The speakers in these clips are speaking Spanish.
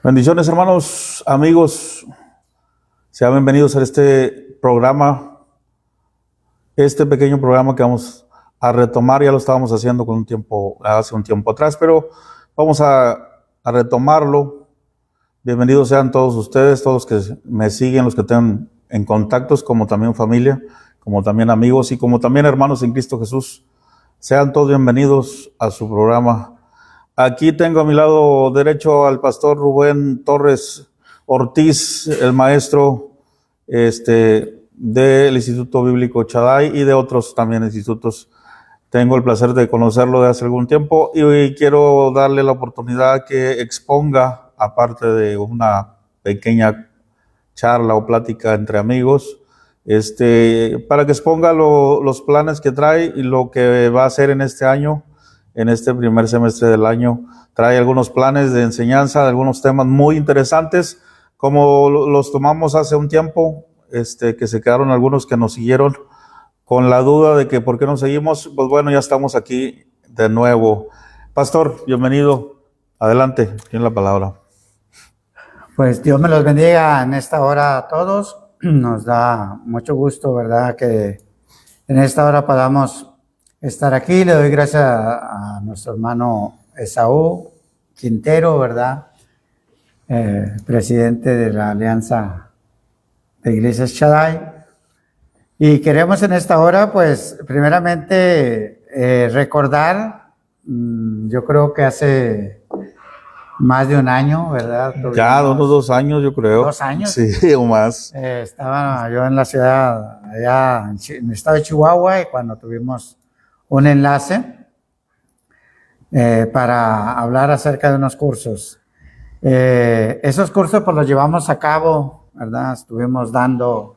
Bendiciones, hermanos, amigos. Sean bienvenidos a este programa, este pequeño programa que vamos a retomar. Ya lo estábamos haciendo hace un tiempo atrás, pero vamos a retomarlo. Bienvenidos sean todos ustedes, todos los que me siguen, los que estén en contactos, como también familia, como también amigos y como también hermanos en Cristo Jesús. Sean todos bienvenidos a su programa. Aquí tengo a mi lado derecho al pastor Rubén Torres Ortiz, el maestro del Instituto Bíblico Shaddai y de otros también institutos. Tengo el placer de conocerlo de hace algún tiempo y hoy quiero darle la oportunidad que exponga, aparte de una pequeña charla o plática entre amigos, para que exponga los planes que trae y lo que va a hacer en este año. En este primer semestre del año trae algunos planes de enseñanza, de algunos temas muy interesantes, como los tomamos hace un tiempo, que se quedaron algunos que nos siguieron con la duda de que por qué no seguimos. Pues bueno, ya estamos aquí de nuevo. Pastor, bienvenido. Adelante, tiene la palabra. Pues Dios me los bendiga en esta hora a todos. Nos da mucho gusto, ¿verdad?, que en esta hora podamos estar aquí. Le doy gracias a nuestro hermano Esaú Quintero, ¿verdad? Presidente de la Alianza de Iglesias Shaddai. Y queremos en esta hora, pues, primeramente recordar, yo creo que hace más de un año, ¿verdad? Ya, unos 2 años, yo creo. 2 años. Sí, o más. Estaba yo en la ciudad, allá en el estado de Chihuahua, y cuando tuvimos un enlace para hablar acerca de unos cursos. Esos cursos pues los llevamos a cabo, ¿verdad? Estuvimos dando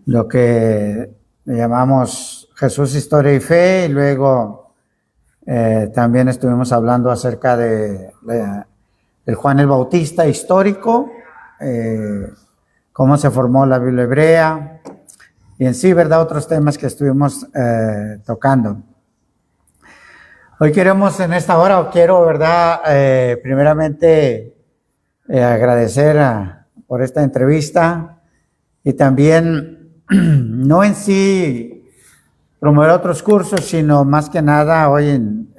lo que le llamamos Jesús, Historia y Fe, y luego también estuvimos hablando acerca de el Juan el Bautista histórico, cómo se formó la Biblia hebrea, y en sí, ¿verdad?, otros temas que estuvimos tocando. Hoy queremos en esta hora, ¿verdad?, primeramente agradecer por esta entrevista y también no en sí promover otros cursos, sino más que nada hoy en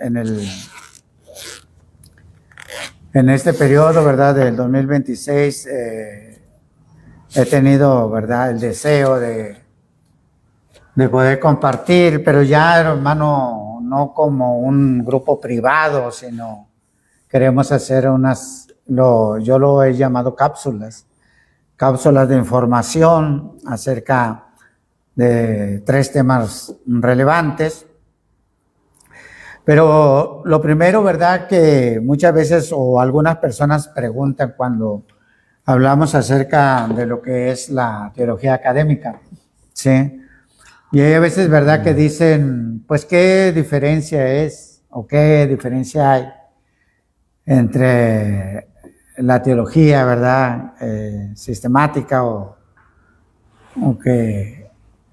este periodo, ¿verdad?, del 2026, he tenido, ¿verdad?, el deseo de poder compartir, pero ya, hermano, no como un grupo privado, sino queremos hacer yo lo he llamado cápsulas de información acerca de 3 temas relevantes. Pero lo primero, ¿verdad?, que muchas veces o algunas personas preguntan cuando hablamos acerca de lo que es la teología académica, ¿sí? Y hay a veces, ¿verdad?, que dicen, pues, ¿qué diferencia es o qué diferencia hay entre la teología, ¿verdad?, sistemática o que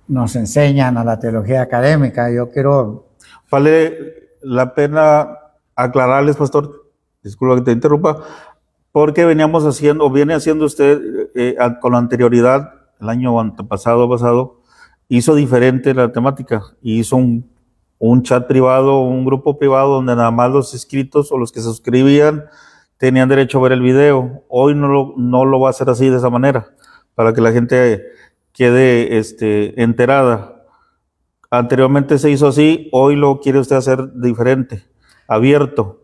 nos enseñan a la teología académica? Yo quiero... Vale la pena aclararles, pastor, disculpa que te interrumpa, porque viene haciendo usted con anterioridad, el año antepasado, hizo diferente la temática, hizo un chat privado, un grupo privado donde nada más los inscritos o los que se suscribían tenían derecho a ver el video. Hoy no lo va a hacer así, de esa manera, para que la gente quede enterada. Anteriormente se hizo así, hoy lo quiere usted hacer diferente, abierto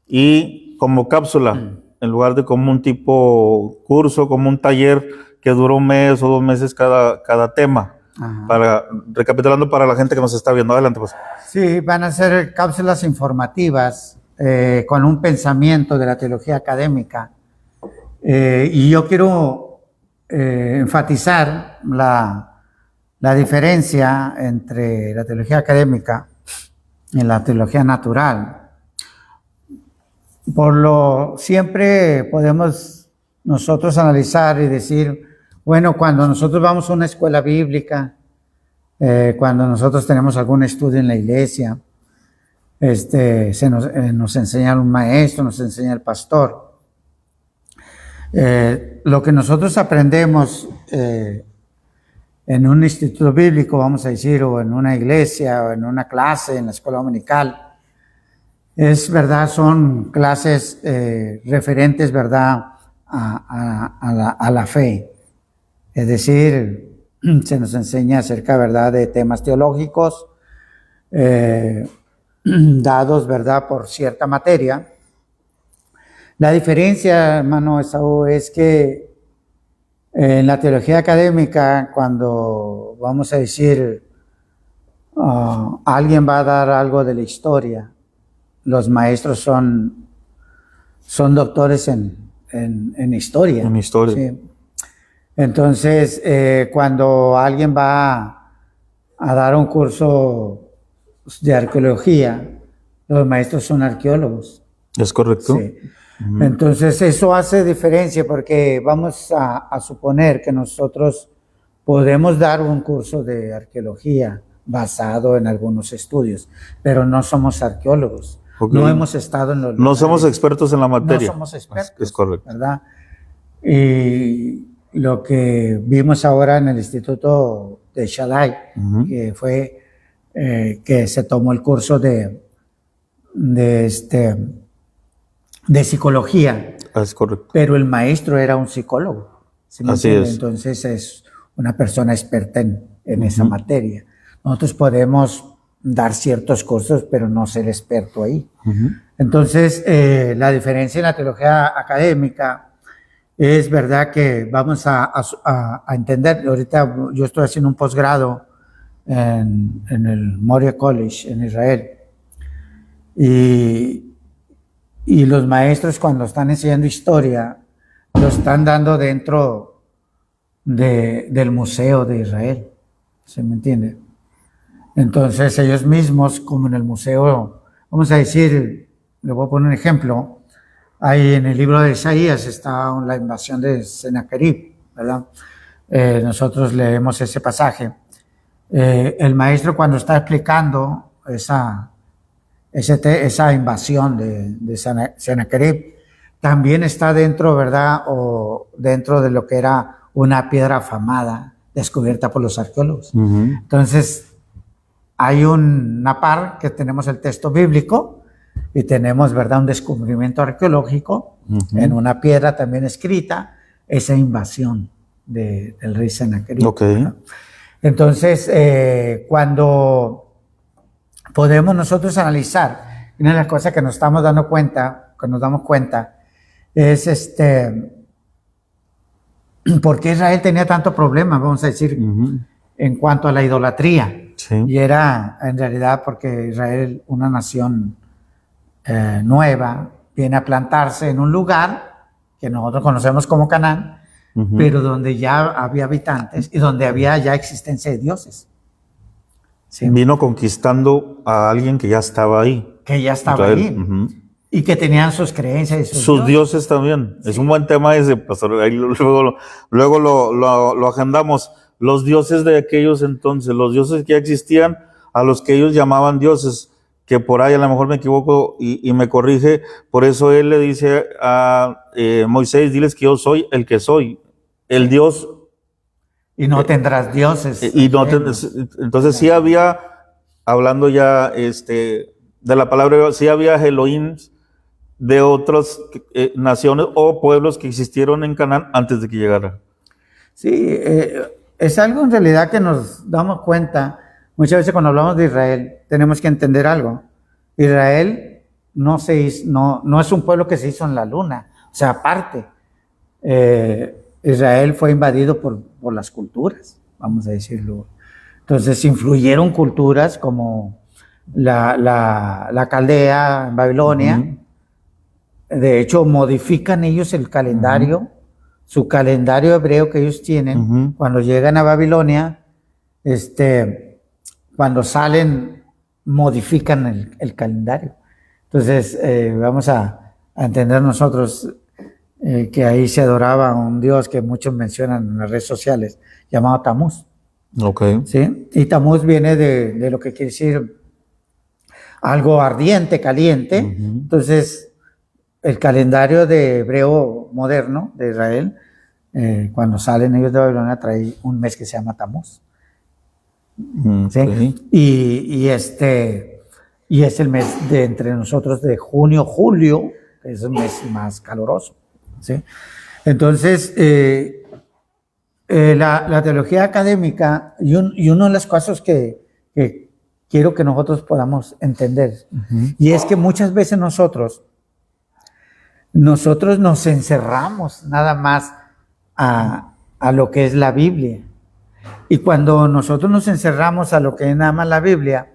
y como cápsula, en lugar de como un tipo curso, como un taller que dura 1 mes o 2 meses cada tema. Ajá. Recapitulando para la gente que nos está viendo. Adelante, pues. Sí, van a ser cápsulas informativas con un pensamiento de la teología académica. Y yo quiero enfatizar la diferencia entre la teología académica y la teología natural. Siempre podemos nosotros analizar y decir, bueno, cuando nosotros vamos a una escuela bíblica, cuando nosotros tenemos algún estudio en la iglesia, nos enseña un maestro, nos enseña el pastor. Lo que nosotros aprendemos en un instituto bíblico, vamos a decir, o en una iglesia, o en una clase, en la escuela dominical, es verdad, son clases referentes, verdad, a la fe. Es decir, se nos enseña acerca, verdad, de temas teológicos dados, verdad, por cierta materia. La diferencia, hermano Esaú, es que en la teología académica, cuando vamos a decir alguien va a dar algo de la historia, los maestros son doctores en historia. En historia. Sí. Entonces, cuando alguien va a dar un curso de arqueología, los maestros son arqueólogos. ¿Es correcto? Sí. Entonces, eso hace diferencia porque vamos a suponer que nosotros podemos dar un curso de arqueología basado en algunos estudios, pero no somos arqueólogos. Okay. No hemos estado en los lugares. No somos expertos en la materia. No somos expertos. Es correcto. ¿Verdad? Y lo que vimos ahora en el Instituto de Shaddai, que fue que se tomó el curso de psicología. Es correcto. Pero el maestro era un psicólogo. ¿Sí me Así entiende? es. Entonces es una persona experta en esa materia. Nosotros podemos dar ciertos cursos, pero no ser experto ahí. Entonces, la diferencia en la teología académica es verdad que vamos a entender. Ahorita yo estoy haciendo un posgrado en el Moriah College en Israel. Y los maestros, cuando están enseñando historia, lo están dando dentro del Museo de Israel. ¿Se me entiende? Entonces ellos mismos, como en el museo, vamos a decir, le voy a poner un ejemplo, ahí en el libro de Isaías está la invasión de Sennacherib, ¿verdad? Nosotros leemos ese pasaje. El maestro, cuando está explicando esa invasión de Sennacherib, también está dentro, ¿verdad? O dentro de lo que era una piedra afamada descubierta por los arqueólogos. Entonces, hay una par que tenemos el texto bíblico y tenemos, ¿verdad?, un descubrimiento arqueológico en una piedra también escrita, esa invasión del rey Sennacherib. Okay. Entonces, cuando podemos nosotros analizar, una de las cosas que nos estamos dando cuenta, que nos damos cuenta, es por qué Israel tenía tanto problema, vamos a decir, en cuanto a la idolatría. Sí. Y era en realidad porque Israel, una nación nueva, viene a plantarse en un lugar que nosotros conocemos como Canaán, pero donde ya había habitantes y donde había ya existencia de dioses. ¿Sí? Vino conquistando a alguien que ya estaba ahí. Que ya estaba ahí. Y que tenían sus creencias y sus dioses también. Sí. Es un buen tema ese, pastor. Ahí luego lo agendamos. Los dioses de aquellos entonces, los dioses que ya existían, a los que ellos llamaban dioses, que por ahí a lo mejor me equivoco y me corrige, por eso él le dice a Moisés, diles que yo soy el que soy, el Dios. Y no tendrás dioses. Entonces sí había, hablando ya de la palabra, sí había Elohim de otras naciones o pueblos que existieron en Canaán antes de que llegara. Sí, es algo en realidad que nos damos cuenta. Muchas veces cuando hablamos de Israel, tenemos que entender algo. Israel no es un pueblo que se hizo en la luna. O sea, aparte, Israel fue invadido por las culturas, vamos a decirlo. Entonces, influyeron culturas como la Caldea en Babilonia. De hecho, modifican ellos el calendario. Su calendario hebreo que ellos tienen, cuando llegan a Babilonia, cuando salen, modifican el calendario. Entonces, vamos a entender nosotros que ahí se adoraba a un dios que muchos mencionan en las redes sociales, llamado Tamuz. Okay. ¿Sí? Y Tamuz viene de lo que quiere decir algo ardiente, caliente. Entonces, el calendario de hebreo moderno de Israel, cuando salen ellos de Babilonia, trae un mes que se llama Tamuz. ¿Sí? Ok. Y es el mes de entre nosotros de junio, julio, que es el mes más caluroso. ¿Sí? Entonces, la teología académica, y uno de los casos que quiero que nosotros podamos entender, y es que muchas veces nosotros nos encerramos nada más a lo que es la Biblia. Y cuando nosotros nos encerramos a lo que es nada más la Biblia,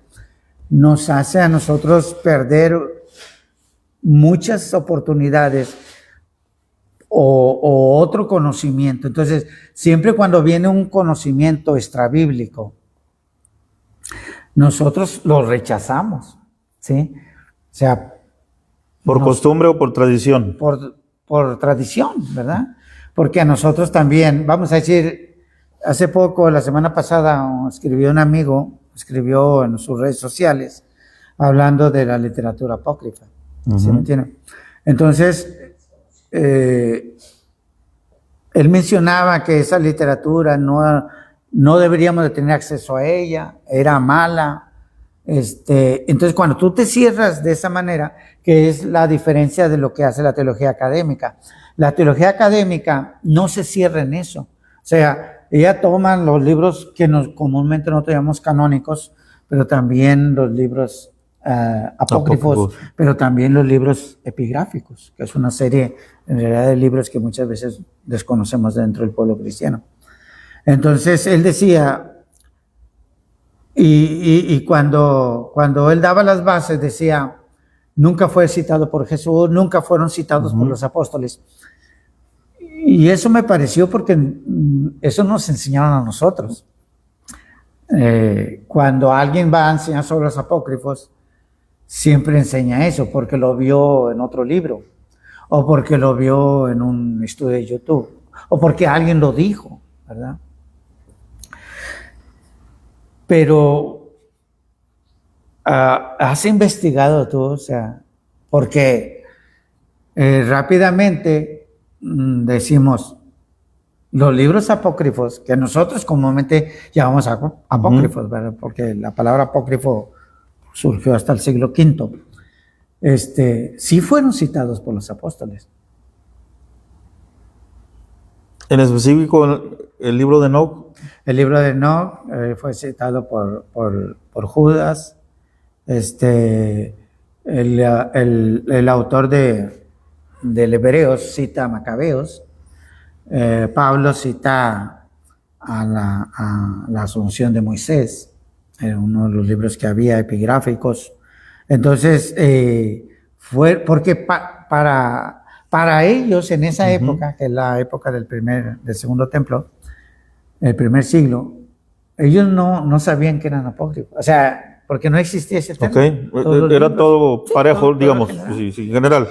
nos hace a nosotros perder muchas oportunidades o otro conocimiento. Entonces, siempre cuando viene un conocimiento extrabíblico, nosotros lo rechazamos, ¿sí? O sea, ¿Por costumbre o por tradición? por tradición, ¿verdad? Porque a nosotros también, vamos a decir, hace poco, la semana pasada, escribió un amigo, escribió en sus redes sociales, hablando de la literatura apócrifa, ¿sí me entienden? Entonces, él mencionaba que esa literatura no deberíamos de tener acceso a ella, era mala. Entonces, cuando tú te cierras de esa manera, que es la diferencia de lo que hace la teología académica. La teología académica no se cierra en eso. O sea, ella toma los libros que comúnmente nosotros llamamos canónicos, pero también los libros apócrifos, pero también los libros epigráficos, que es una serie en realidad de libros que muchas veces desconocemos dentro del pueblo cristiano. Entonces, él decía, y cuando él daba las bases, decía, nunca fue citado por Jesús, nunca fueron citados por los apóstoles. Y eso me pareció porque eso nos enseñaron a nosotros. Cuando alguien va a enseñar sobre los apócrifos, siempre enseña eso, porque lo vio en otro libro, o porque lo vio en un estudio de YouTube, o porque alguien lo dijo, ¿verdad? Pero has investigado tú, o sea, porque rápidamente decimos, los libros apócrifos, que nosotros comúnmente llamamos apócrifos, ¿verdad? Porque la palabra apócrifo surgió hasta el siglo V, sí fueron citados por los apóstoles. En específico, el libro de Enoc. El libro de Enoc fue citado por Judas. El autor del Hebreos cita a Macabeos. Pablo cita a la Asunción de Moisés, uno de los libros que había epigráficos. Entonces, fue porque para ellos en esa época, que es la época del segundo templo, el primer siglo, ellos no sabían que eran apócrifos. O sea, porque no existía ese término. Ok, era todo parejo, digamos, sí, en general.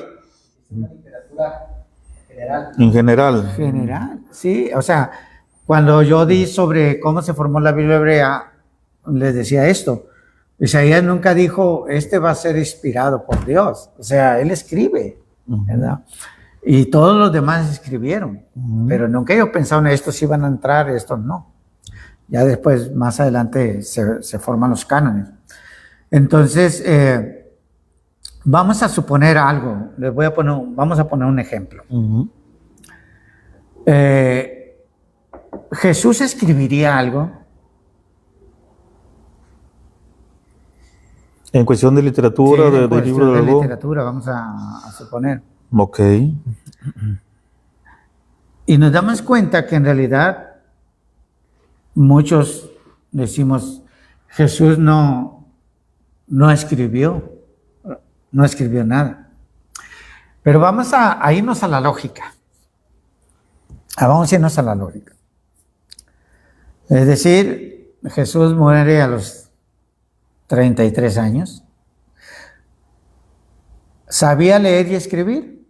En general. General, sí. O sea, cuando yo di sobre cómo se formó la Biblia hebrea, les decía esto. Isaías nunca dijo, va a ser inspirado por Dios. O sea, él escribe, ¿verdad? Y todos los demás escribieron. Pero nunca ellos pensaron, estos iban a entrar, estos no. Ya después, más adelante, se forman los cánones. Entonces, vamos a suponer algo. Vamos a poner un ejemplo. Jesús escribiría algo. En cuestión de literatura, Sí, de libro de algo. literatura, vamos a suponer. Ok. Y nos damos cuenta que en realidad muchos decimos, Jesús no escribió nada. Pero vamos a irnos a la lógica. Vamos a irnos a la lógica. Es decir, Jesús muere a los 33 años. ¿Sabía leer y escribir?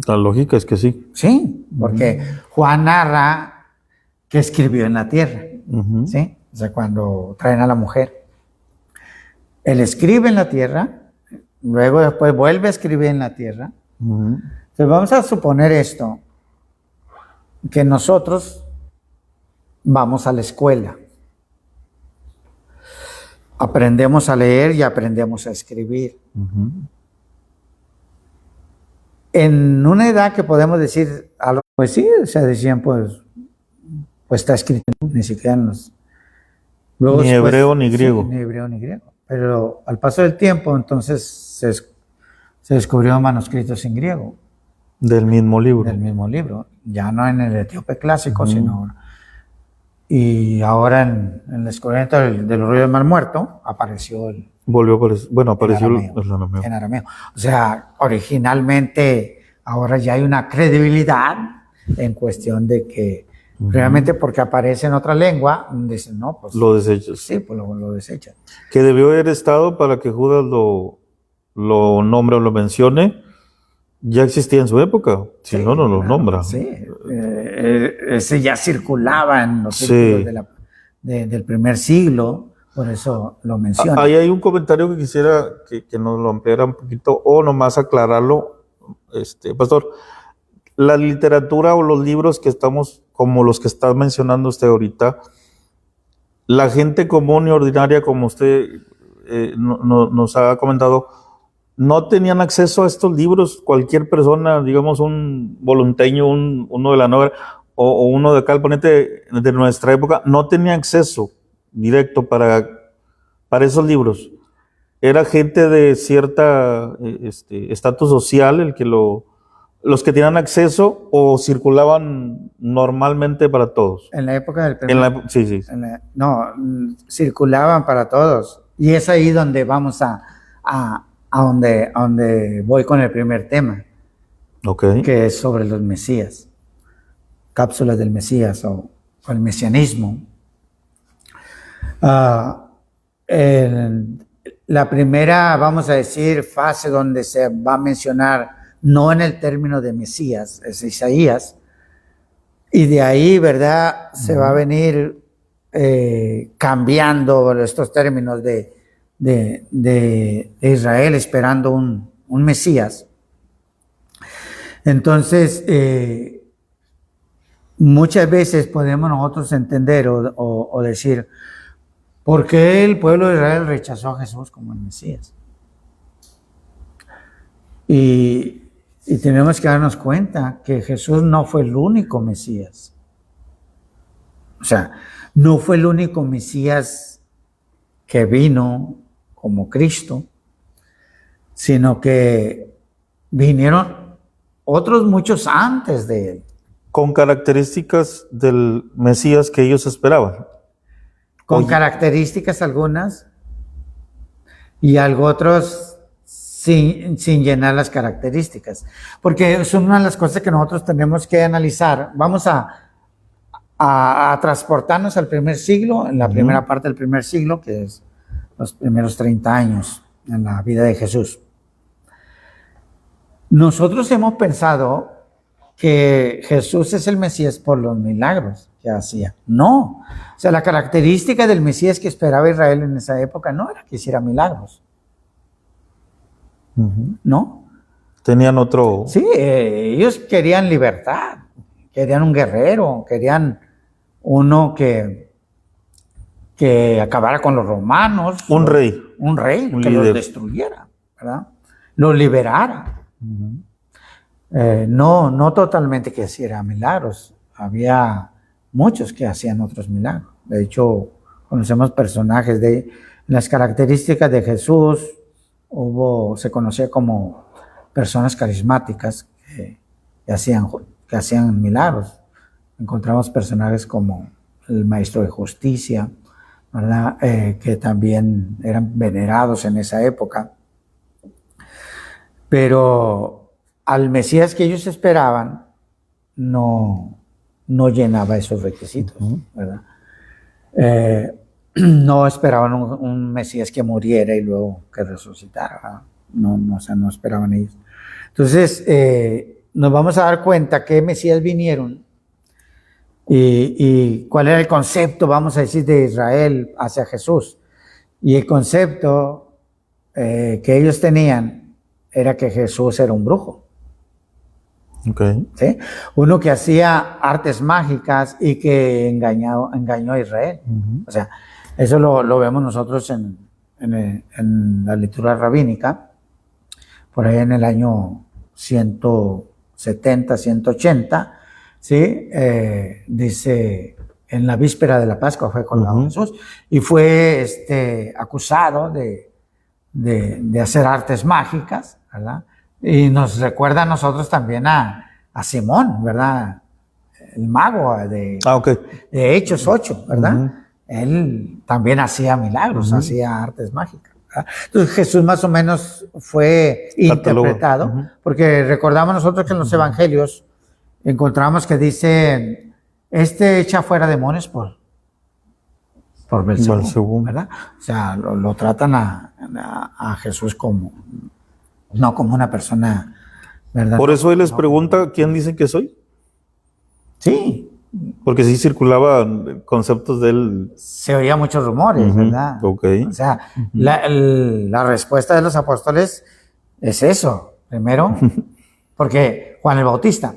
La lógica es que sí. Sí, porque Juan narra que escribió en la tierra. ¿Sí? O sea, cuando traen a la mujer. Él escribe en la tierra, luego después vuelve a escribir en la tierra. Ujú. Entonces vamos a suponer esto, que nosotros vamos a la escuela, aprendemos a leer y aprendemos a escribir. Ujú. En una edad que podemos decir, pues sí, o sea, decían, pues está escrito, ni siquiera en los... Luego Ni después, hebreo ni sí, griego. ni hebreo ni griego. Pero al paso del tiempo, entonces se descubrieron manuscritos en griego Del mismo libro. del mismo libro, ya no en el etíope clásico, sino... Y ahora en el descubrimiento del rollo del Mar Muerto apareció Volvió a aparecer. Bueno, apareció arameo. el arameo. en arameo. O sea, originalmente ahora ya hay una credibilidad en cuestión de que realmente porque aparece en otra lengua, dicen, no, pues Lo desechas. sí, pues lo desechan. Que debió haber estado para que Judas lo nombre o lo mencione. Ya existía en su época. Si no, no lo claro, nombra. Sí, ese ya circulaba en los Sí. círculos del primer siglo, por eso lo menciona. Ahí hay un comentario que quisiera que nos lo ampliara un poquito o nomás aclararlo, pastor. La literatura o los libros que estamos, como los que está mencionando usted ahorita, la gente común y ordinaria, como usted nos ha comentado, no tenían acceso a estos libros. Cualquier persona, digamos un volunteño, uno de la nueva o uno de acá, el ponente de nuestra época, no tenía acceso directo para esos libros. Era gente de cierta estatus social el que los que tenían acceso o circulaban normalmente para todos. En la época del primer... Sí. Circulaban para todos. Y es ahí donde vamos a donde voy con el primer tema, Okay. que es sobre los Mesías, cápsulas del Mesías o el mesianismo. La primera, vamos a decir, fase donde se va a mencionar, no en el término de Mesías, es Isaías, y de ahí, ¿verdad? Se va a venir cambiando estos términos de Israel esperando un Mesías. Entonces, muchas veces podemos nosotros entender o decir, ¿por qué el pueblo de Israel rechazó a Jesús como el Mesías? Y tenemos que darnos cuenta que Jesús no fue el único Mesías. O sea, no fue el único Mesías que vino como Cristo, sino que vinieron otros muchos antes de él. Con características del Mesías que ellos esperaban. Con características algunas y algo otros sin llenar las características. Porque es una de las cosas que nosotros tenemos que analizar. Vamos a transportarnos al primer siglo, en la primera parte del primer siglo, que es los primeros 30 años en la vida de Jesús. Nosotros hemos pensado que Jesús es el Mesías por los milagros que hacía. No. O sea, la característica del Mesías que esperaba Israel en esa época no era que hiciera milagros. ¿No? Tenían otro... Sí, ellos querían libertad, querían un guerrero, querían uno que acabara con los romanos. Un rey. Un rey, Un que líder. los destruyera, ¿verdad? Los liberara. No totalmente que hiciera milagros. Había muchos que hacían otros milagros. De hecho, conocemos personajes de las características de Jesús. Se conocía como personas carismáticas que hacían milagros. Encontramos personajes como el maestro de justicia, ¿verdad? Que también eran venerados en esa época. Pero al Mesías que ellos esperaban no llenaba esos requisitos, ¿verdad? No esperaban un Mesías que muriera y luego que resucitara. No esperaban ellos. Entonces, nos vamos a dar cuenta que Mesías vinieron y cuál era el concepto, vamos a decir, de Israel hacia Jesús. Y el concepto que ellos tenían era que Jesús era un brujo. Okay. ¿Sí? Uno que hacía artes mágicas y que engañó a Israel. O sea, eso lo vemos nosotros en la lectura rabínica, por ahí en el año 170, 180, ¿sí? Dice, en la víspera de la Pascua fue colgado Jesús y fue acusado de hacer artes mágicas, ¿verdad? Y nos recuerda a nosotros también a Simón, ¿verdad? El mago de Hechos 8, ¿verdad? Él también hacía milagros, hacía artes mágicas, ¿verdad? Entonces Jesús más o menos fue interpretado, porque recordamos nosotros que en los evangelios encontramos que dice, echa fuera demonios por Belzebú, ¿verdad? O sea, lo tratan a Jesús no como una persona, ¿verdad? Por eso él les pregunta, ¿quién dicen que soy? Sí. Porque sí circulaban conceptos de él. Se oía muchos rumores, ¿verdad? Okay. O sea, la respuesta de los apóstoles es eso. Primero, porque Juan el Bautista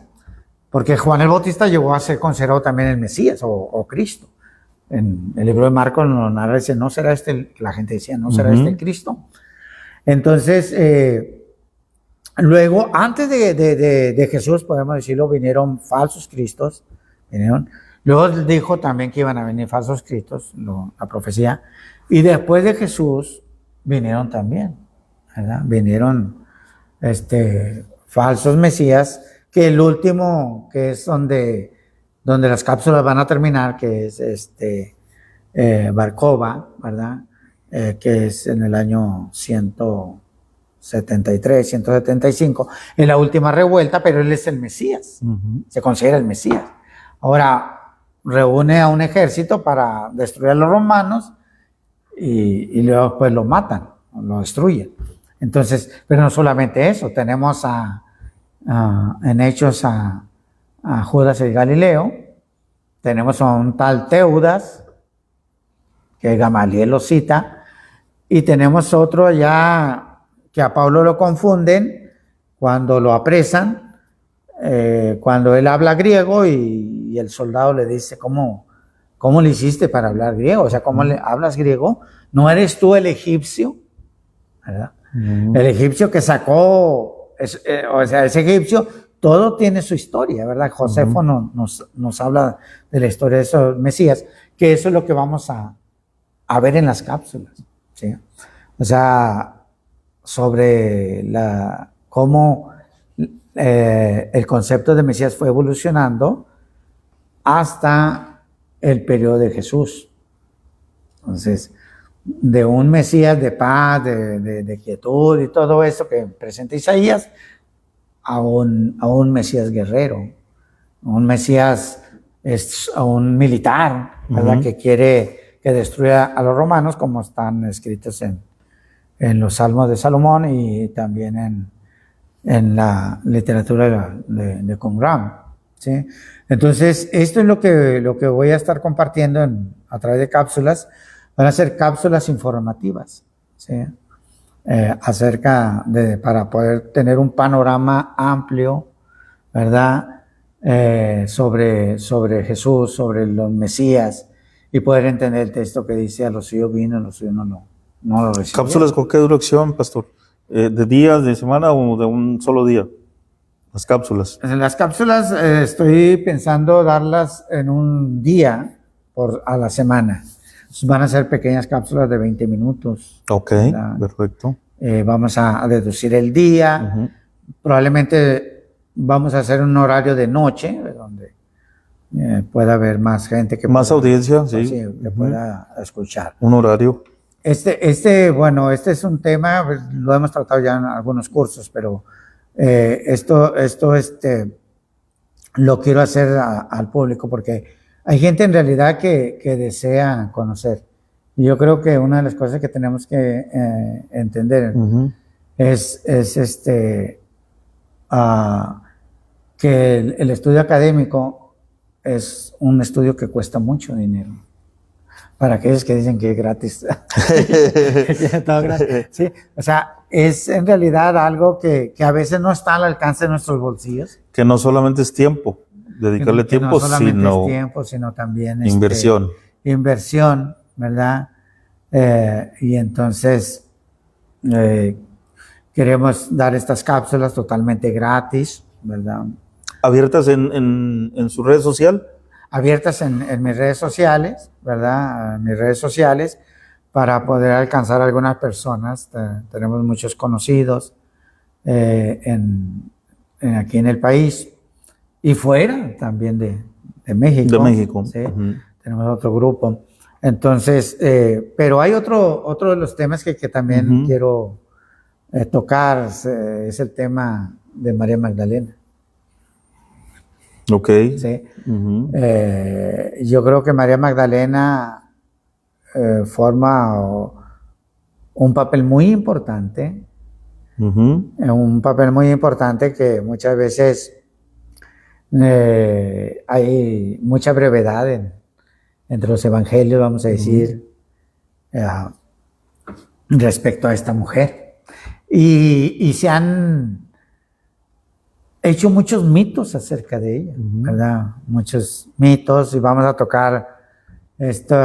llegó a ser considerado también el Mesías o Cristo. En el libro de Marcos nos narra, dice, no será la gente decía, no será el Cristo. Entonces, luego, antes de Jesús, podemos decirlo, vinieron falsos cristos, luego dijo también que iban a venir falsos cristos, la profecía, y después de Jesús vinieron también, ¿verdad? Vinieron falsos mesías, que el último, que es donde las cápsulas van a terminar, que es Bar-Kokhba, ¿verdad? Que es en el año 173, 175, en la última revuelta, pero él es el Mesías, se considera el Mesías. Ahora, reúne a un ejército para destruir a los romanos y luego pues lo matan, lo destruyen. Entonces, pero no solamente eso, tenemos en Hechos a Judas el Galileo, tenemos a un tal Teudas, que Gamaliel lo cita, y tenemos otro allá que a Pablo lo confunden cuando lo apresan, cuando él habla griego y el soldado le dice, ¿cómo le hiciste para hablar griego? O sea, ¿cómo le hablas griego? ¿No eres tú el egipcio? ¿Verdad? El egipcio que sacó, o sea, ese egipcio, todo tiene su historia, ¿verdad? Josefo nos habla de la historia de esos mesías, que eso es lo que vamos a ver en las cápsulas, ¿sí? O sea, sobre cómo el concepto de Mesías fue evolucionando hasta el periodo de Jesús. Entonces, de un Mesías de paz, de quietud y todo eso que presenta Isaías, a un Mesías guerrero, un Mesías, a un militar, ¿verdad? Que quiere que destruya a los romanos, como están escritos en los Salmos de Salomón y también en la literatura de Qumran, ¿sí? Entonces, esto es lo que voy a estar compartiendo a través de cápsulas. Van a ser cápsulas informativas, ¿sí? Para poder tener un panorama amplio, ¿verdad? Sobre Jesús, sobre los Mesías, y poder entender el texto que dice, a los suyos vino, a los suyos no lo recibieron. ¿Cápsulas con qué duración, pastor? ¿De días, de semana o de un solo día? Las cápsulas. Las cápsulas estoy pensando darlas en un día a la semana. Van a ser pequeñas cápsulas de 20 minutos. Ok, ¿verdad? Perfecto. Vamos a deducir el día. Probablemente vamos a hacer un horario de noche, donde pueda haber más gente. Más audiencia, sí. Que pueda escuchar. Un horario. Bueno, este es un tema, pues, lo hemos tratado ya en algunos cursos, pero esto lo quiero hacer al público porque hay gente en realidad que desea conocer. Y yo creo que una de las cosas que tenemos que entender es que el estudio académico es un estudio que cuesta mucho dinero. para aquellos que dicen que es gratis. Todo gratis. Sí, o sea, es en realidad algo que a veces no está al alcance de nuestros bolsillos. Que no solamente es tiempo, dedicarle Que tiempo, no solamente sino es tiempo, sino también inversión. Inversión, ¿verdad? Y entonces queremos dar estas cápsulas totalmente gratis, ¿verdad? ¿Abiertas en su red social? Abiertas en mis redes sociales, ¿verdad? En mis redes sociales, para poder alcanzar a algunas personas. Tenemos muchos conocidos aquí en el país y fuera también de México. De México. ¿Sí? Tenemos otro grupo. Entonces, pero hay otro de los temas que también quiero tocar, es el tema de María Magdalena. Ok. ¿Sí? Yo creo que María Magdalena forma un papel muy importante, un papel muy importante que muchas veces hay mucha brevedad entre los evangelios, vamos a decir, respecto a esta mujer. Y se han hecho muchos mitos acerca de ella, ¿verdad? Muchos mitos, y vamos a tocar esto.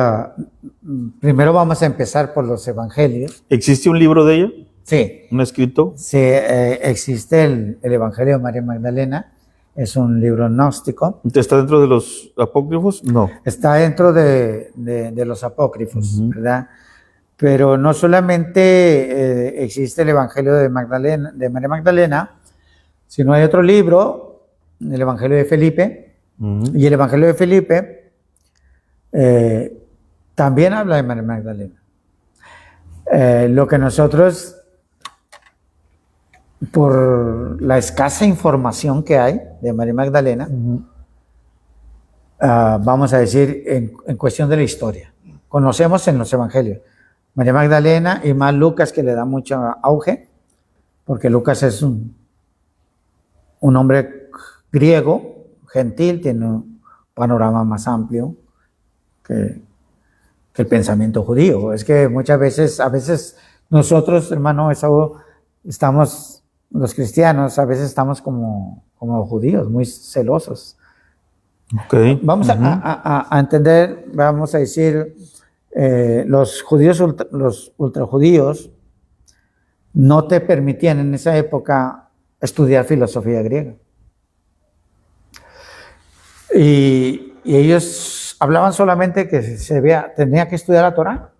Primero vamos a empezar por los evangelios. ¿Existe un libro de ella? Sí. ¿Un escrito? Sí, existe el Evangelio de María Magdalena. Es un libro gnóstico. ¿Está dentro de los apócrifos? No. Está dentro de los apócrifos, ¿verdad? Pero no solamente existe el Evangelio de María Magdalena, sino hay otro libro, el Evangelio de Felipe, y el Evangelio de Felipe también habla de María Magdalena. Lo que nosotros, por la escasa información que hay de María Magdalena, vamos a decir en cuestión de la historia, conocemos en los Evangelios María Magdalena y más Lucas, que le da mucho auge, porque Lucas es un hombre griego, gentil, tiene un panorama más amplio que el pensamiento judío. Es que muchas veces, a veces nosotros, hermano, estamos, los cristianos, a veces estamos como judíos, muy celosos. Okay. Vamos a entender, vamos a decir, los judíos, los ultrajudíos, no te permitían en esa época estudiar filosofía griega. Y ellos hablaban solamente que tenía que estudiar la Torá.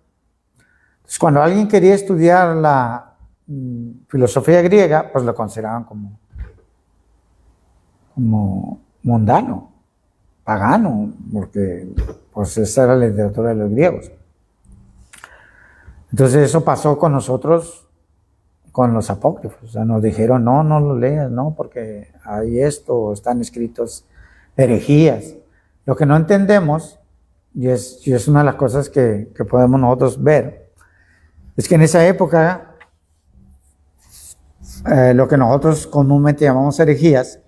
Entonces, cuando alguien quería estudiar la filosofía griega, pues lo consideraban como mundano, pagano, porque pues esa era la literatura de los griegos. Entonces eso pasó con nosotros, con los apócrifos. O sea, nos dijeron, no lo leas, no, porque hay esto, están escritos herejías. Lo que no entendemos, y es una de las cosas que podemos nosotros ver, es que en esa época lo que nosotros comúnmente llamamos herejías,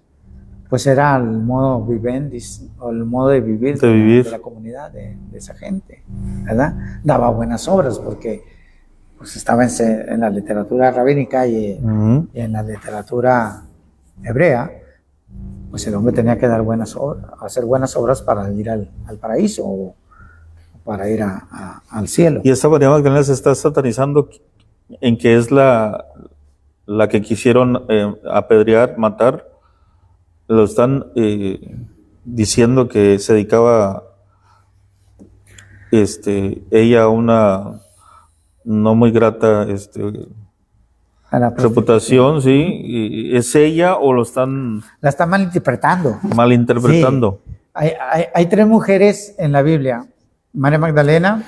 pues era el modo vivendis, o el modo de vivir de la comunidad, de esa gente, ¿verdad? Daba buenas obras porque pues estaba en la literatura rabínica y en la literatura hebrea, pues el hombre tenía que dar buenas obras, hacer buenas obras para ir al paraíso o para ir al cielo. Y esta María Magdalena se está satanizando en que es la que quisieron apedrear, matar. Lo están diciendo que se dedicaba ella a una no muy grata reputación, sí. ¿Es ella o lo están? La están malinterpretando. Malinterpretando. Sí. Hay tres mujeres en la Biblia. María Magdalena,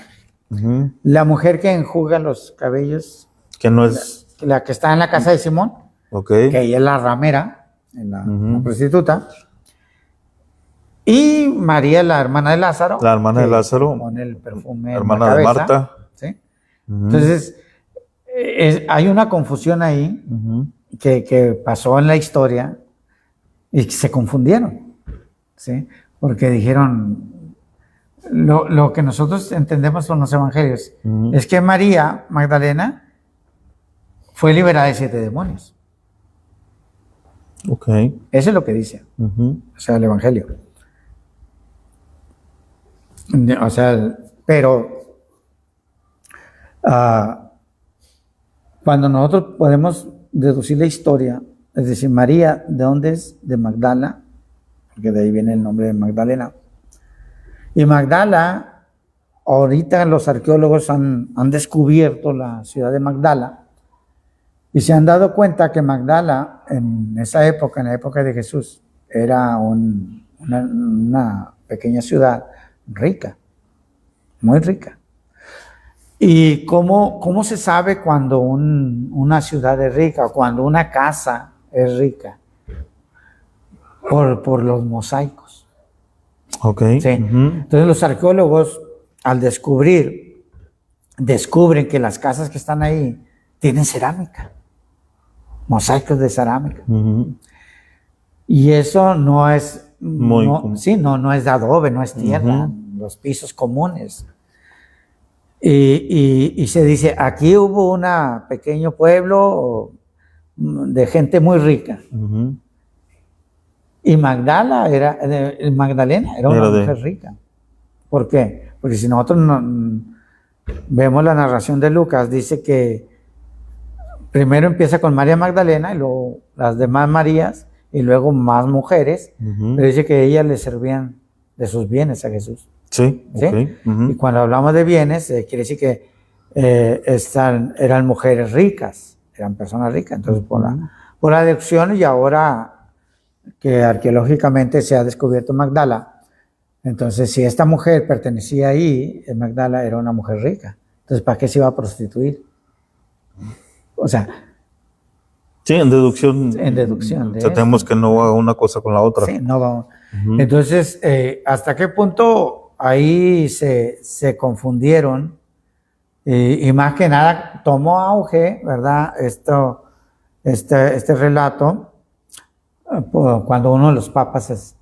la mujer que enjuga los cabellos, que no es la que está en la casa de Simón, que ella es la ramera, la prostituta, y María, la hermana de Lázaro, la hermana de Lázaro, con el perfume, hermana de Marta. ¿Sí? Entonces hay una confusión ahí que pasó en la historia y se confundieron, ¿sí? Porque dijeron, lo que nosotros entendemos con los evangelios Ujú. es que María Magdalena fue liberada de 7 demonios. Ok. Eso es lo que dice, Ujú. o sea, el evangelio. O sea, pero cuando nosotros podemos deducir la historia, es decir, María, ¿de dónde es? De Magdala, porque de ahí viene el nombre de Magdalena. Y Magdala, ahorita los arqueólogos han descubierto la ciudad de Magdala y se han dado cuenta que Magdala en esa época, en la época de Jesús, era una pequeña ciudad rica, muy rica. ¿Y cómo se sabe cuando una ciudad es rica o cuando una casa es rica? Por los mosaicos. Ok. ¿Sí? Ujú. Entonces los arqueólogos, al descubren que las casas que están ahí tienen cerámica, mosaicos de cerámica. Ujú. Y eso no es, Muy no, común. sí, no es de adobe, no es tierra, Ujú. los pisos comunes. Y se dice, aquí hubo un pequeño pueblo de gente muy rica. Ujú. Y Magdalena era una Era de- mujer rica. ¿Por qué? Porque si nosotros vemos la narración de Lucas, dice que primero empieza con María Magdalena y luego las demás Marías y luego más mujeres, Ujú. pero dice que ellas le servían de sus bienes a Jesús. Sí. ¿Sí? Ok. Ujú. Y cuando hablamos de bienes, quiere decir que eran mujeres ricas, eran personas ricas. Entonces, por la deducción, y ahora que arqueológicamente se ha descubierto Magdala, entonces si esta mujer pertenecía ahí, Magdala era una mujer rica. Entonces, ¿para qué se iba a prostituir? O sea, Sí, en deducción. En deducción de Tenemos eso. que no va una cosa con la otra. sí, no vamos. Ujú. Entonces, ¿hasta qué punto ahí se confundieron? Y más que nada tomó auge, ¿verdad? Este relato, cuando uno de los papas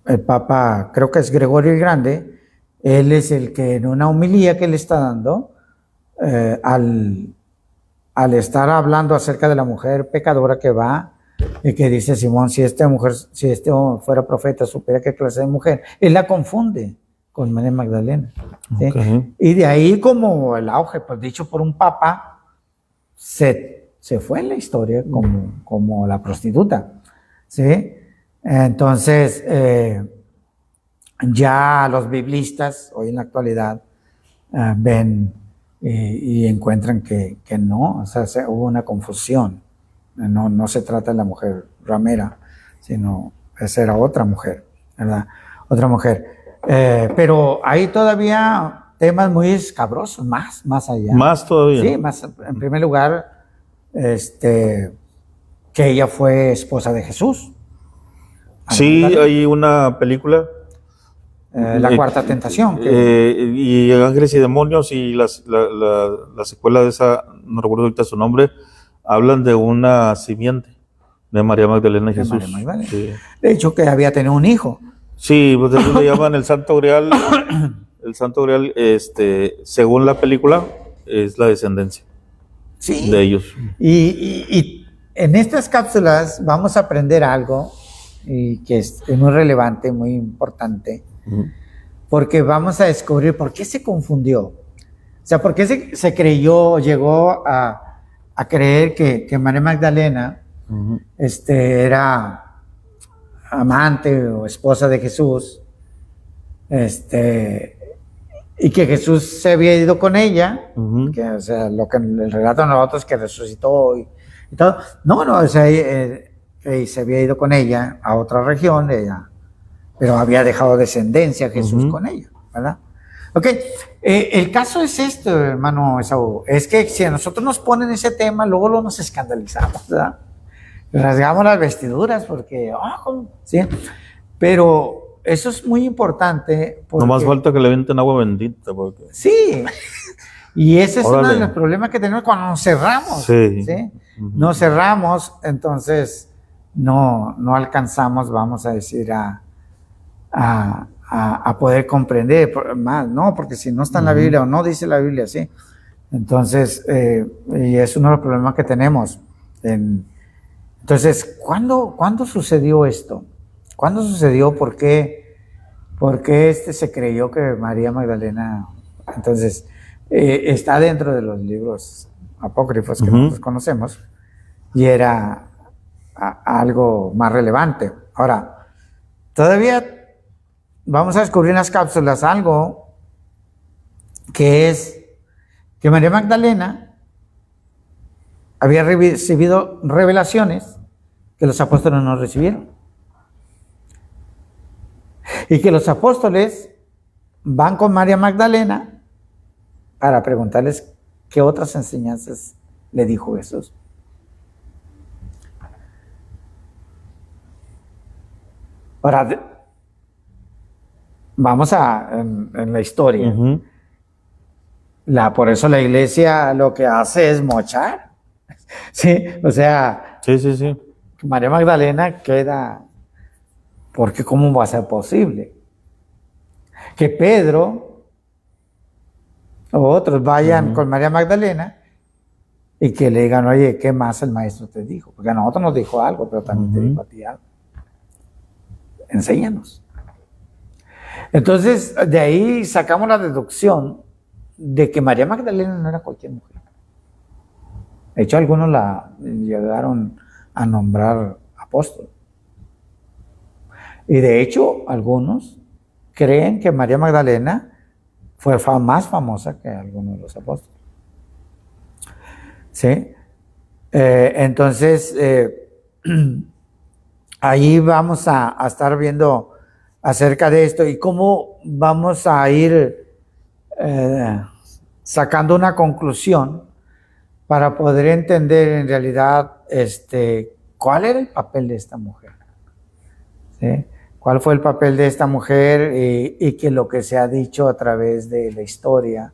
el papa, creo que es Gregorio el Grande, él es el que en una homilía que le está dando, al estar hablando acerca de la mujer pecadora que va, y que dice Simón, si este hombre fuera profeta, supiera qué clase de mujer, él la confunde con María Magdalena. ¿Sí? Ok. Y de ahí como el auge, pues dicho por un papa, se fue en la historia como la prostituta. ¿Sí? Entonces, ya los biblistas, hoy en la actualidad, ven y encuentran que no, o sea, hubo una confusión. No se trata de la mujer ramera, sino esa era otra mujer, ¿verdad? Otra mujer. Pero hay todavía temas muy escabrosos, más allá. Más todavía. Sí, más, en primer lugar, que ella fue esposa de Jesús. Sí, Magdalena. hay una película. La cuarta tentación. que- Y Ángeles y Demonios y la secuela de esa, no recuerdo ahorita su nombre, hablan de una simiente de María Magdalena y de Jesús. María Magdalena. Sí, De hecho, que había tenido un hijo. sí, pues eso le llaman el Santo Grial. El Santo Grial, según la película, es la descendencia Sí. de ellos. Y en estas cápsulas vamos a aprender algo y que es muy relevante, muy importante, Ujú. porque vamos a descubrir por qué se confundió. O sea, por qué se creyó, llegó a creer que María Magdalena Ujú. era amante o esposa de Jesús, y que Jesús se había ido con ella, Ujú. que, o sea, lo que el relato de nosotros que resucitó y todo. No, o sea, se había ido con ella a otra región, pero había dejado descendencia Jesús Ujú. con ella, ¿verdad? Ok, el caso es esto, hermano Esaú, es que si a nosotros nos ponen ese tema, luego nos escandalizamos, ¿verdad? Rasgamos las vestiduras porque, ¿cómo? ¿Sí? Pero eso es muy importante. No más porque- falta que le venten agua bendita. Porque... Sí, y ese es uno Órale. de los problemas que tenemos cuando nos cerramos. Sí. ¿Sí? Ujú. Nos cerramos, entonces no alcanzamos, vamos a decir, a a poder comprender más, ¿no? Porque si no está en la Biblia o no dice la Biblia así. Entonces, y es uno de los problemas que tenemos. Entonces, ¿cuándo sucedió esto? ¿Cuándo sucedió? ¿Por qué se creyó que María Magdalena? Entonces, está dentro de los libros apócrifos que nosotros conocemos y era algo más relevante. Ahora, todavía vamos a descubrir en las cápsulas algo que es que María Magdalena había recibido revelaciones que los apóstoles no recibieron. Y que los apóstoles van con María Magdalena para preguntarles qué otras enseñanzas le dijo Jesús. Ahora, vamos en la historia. Por eso la iglesia lo que hace es mochar. Sí, o sea, Sí. María Magdalena queda, porque ¿cómo va a ser posible que Pedro o otros vayan con María Magdalena y que le digan, oye, ¿qué más el maestro te dijo? Porque a nosotros nos dijo algo, pero también te dijo a ti algo. Enséñanos. Entonces, de ahí sacamos la deducción de que María Magdalena no era cualquier mujer. De hecho, algunos la llegaron a nombrar apóstol. Y de hecho, algunos creen que María Magdalena fue más famosa que algunos de los apóstoles. ¿Sí? Entonces, ahí vamos a estar viendo acerca de esto y cómo vamos a ir sacando una conclusión para poder entender en realidad cuál era el papel de esta mujer. ¿Sí? ¿Cuál fue el papel de esta mujer y que lo que se ha dicho a través de la historia?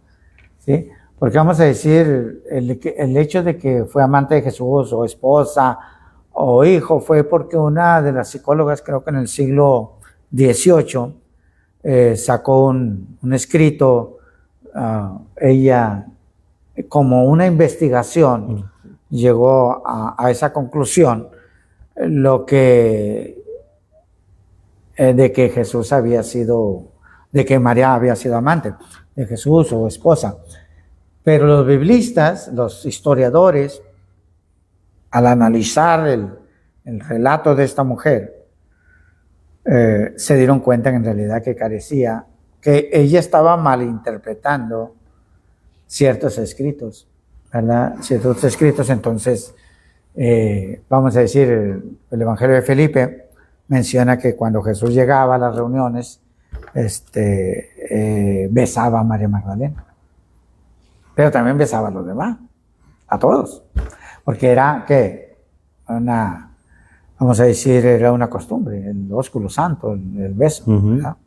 ¿Sí? Porque vamos a decir, el hecho de que fue amante de Jesús o esposa o hijo fue porque una de las psicólogas, creo que en el siglo XVIII, sacó un escrito, ella como una investigación llegó a esa conclusión, de que Jesús había sido, de que María había sido amante de Jesús o esposa. Pero los biblistas, los historiadores, al analizar el relato de esta mujer, se dieron cuenta en realidad que carecía, que ella estaba malinterpretando ciertos escritos, ¿verdad? Ciertos escritos. Entonces, vamos a decir, el Evangelio de Felipe menciona que cuando Jesús llegaba a las reuniones, besaba a María Magdalena. Pero también besaba a los demás, a todos. Porque era, vamos a decir, era una costumbre, el ósculo santo, el beso, ¿verdad?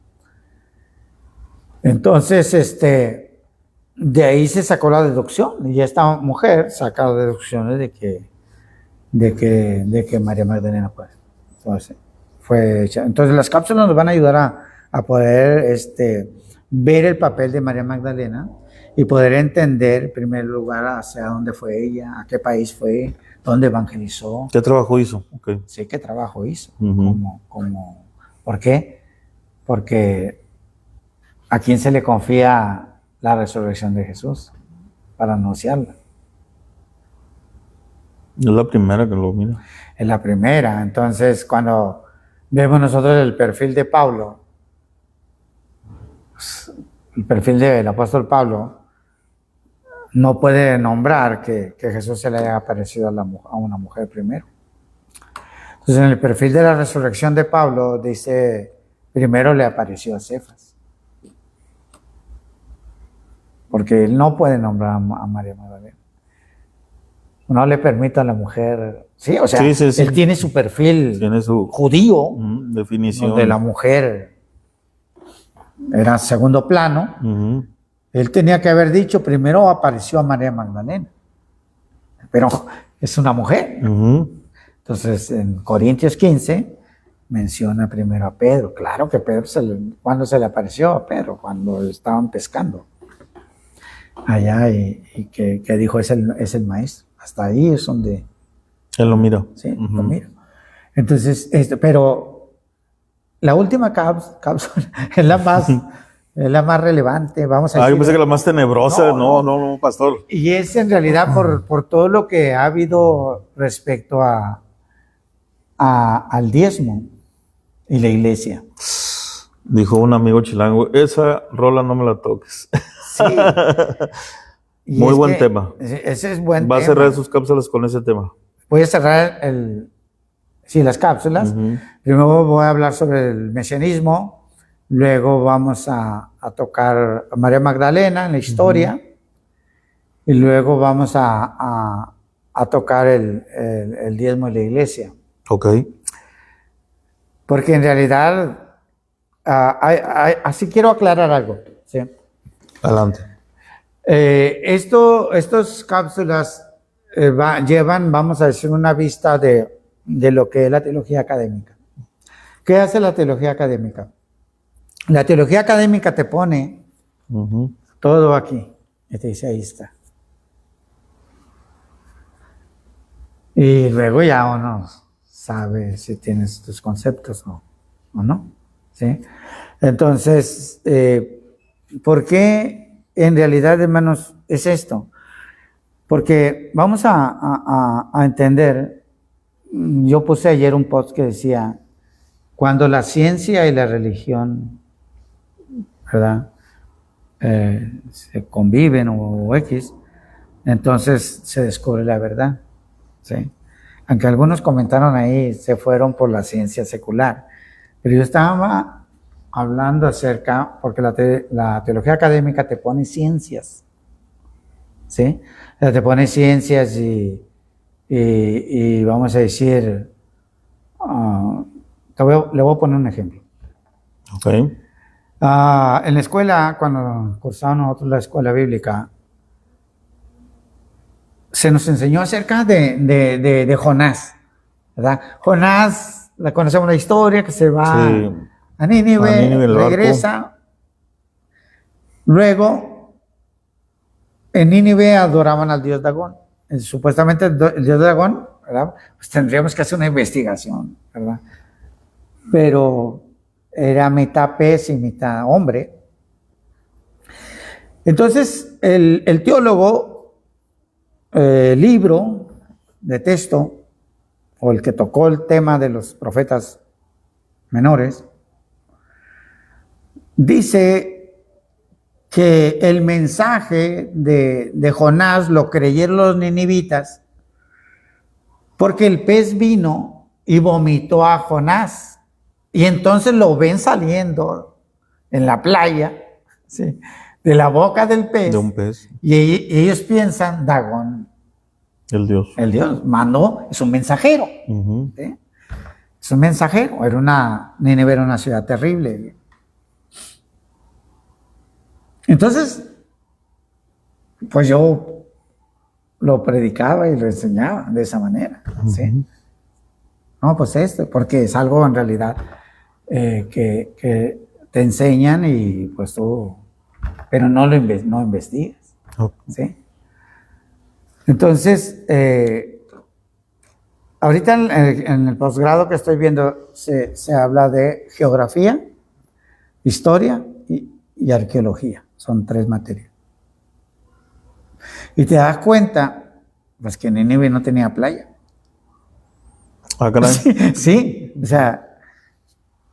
Entonces, de ahí se sacó la deducción. Y esta mujer saca las deducciones de que María Magdalena, pues, entonces, fue hecha. Entonces, las cápsulas nos van a ayudar a poder ver el papel de María Magdalena y poder entender, en primer lugar, hacia dónde fue ella, a qué país fue, dónde evangelizó. ¿Qué trabajo hizo? Okay. Sí, qué trabajo hizo. ¿Por qué? Porque ¿a quién se le confía la resurrección de Jesús para anunciarla? Es la primera que lo mira. Es la primera. Entonces, cuando vemos nosotros el perfil de Pablo, el perfil del apóstol Pablo, no puede nombrar que Jesús se le haya aparecido a una mujer primero. Entonces, en el perfil de la resurrección de Pablo, dice, primero le apareció a Cefas. Porque él no puede nombrar a María Magdalena. No le permite a la mujer. Sí, o sea, sí. Él tiene su perfil, tiene su judío, definición donde la mujer era segundo plano. Él tenía que haber dicho, primero apareció a María Magdalena, pero es una mujer. Entonces, en Corintios 15, menciona primero a Pedro. Claro que Pedro, ¿cuándo se le apareció a Pedro? Cuando estaban pescando allá y que dijo, es el maestro. Hasta ahí es donde... Él lo miró. Sí, lo miro. Entonces, pero la última cápsula es la más relevante, vamos a Yo decir. pensé que la más tenebrosa. No, No, pastor. Y es en realidad por todo lo que ha habido respecto al diezmo y la iglesia. Dijo un amigo chilango, esa rola no me la toques. Sí. Y Muy es buen que tema. Ese es buen Va a tema. cerrar sus cápsulas con ese tema. Voy a cerrar las cápsulas. Primero voy a hablar sobre el mesianismo, luego vamos a tocar a María Magdalena en la historia, y luego vamos a tocar el diezmo de la iglesia. Ok. Porque en realidad, así quiero aclarar algo. ¿Sí? Adelante. Estas cápsulas vamos a decir, una vista de lo que es la teología académica. ¿Qué hace la teología académica? La teología académica te pone todo aquí. Y te dice, ahí está. Y luego ya uno sabe si tienes tus conceptos o no. ¿Sí? Entonces, ¿por qué en realidad, hermanos, es esto? Porque vamos a entender, yo puse ayer un post que decía, cuando la ciencia y la religión, ¿verdad?, se conviven o X, entonces se descubre la verdad, ¿sí? Aunque algunos comentaron ahí, se fueron por la ciencia secular, pero yo estaba hablando acerca, porque la teología académica te pone ciencias, ¿sí? O sea, te pone ciencias y vamos a decir, le voy a poner un ejemplo. Ok. En la escuela, cuando cursábamos nosotros la escuela bíblica, se nos enseñó acerca de Jonás, ¿verdad? Jonás, conocemos la historia, que se va a Nínive, regresa. Luego, en Nínive adoraban al dios Dagón. Supuestamente el dios Dagón, ¿verdad? Pues tendríamos que hacer una investigación, ¿verdad? Pero era mitad pez y mitad hombre. Entonces, el teólogo, libro de texto, o el que tocó el tema de los profetas menores, dice que el mensaje de Jonás lo creyeron los ninivitas porque el pez vino y vomitó a Jonás. Y entonces lo ven saliendo en la playa, ¿sí?, de la boca del pez. De un pez. Y ellos piensan, Dagón, el dios, mandó, es un mensajero. ¿Sí? Es un mensajero. Nínive era una ciudad terrible. Entonces, pues yo lo predicaba y lo enseñaba de esa manera. ¿Sí? No, pues porque es algo en realidad que te enseñan y pues tú, pero no investigas. ¿Sí? Entonces, ahorita en el posgrado que estoy viendo se habla de geografía, historia y arqueología. Son 3 materias. Y te das cuenta, pues que Nínive no tenía playa. Sí, o sea,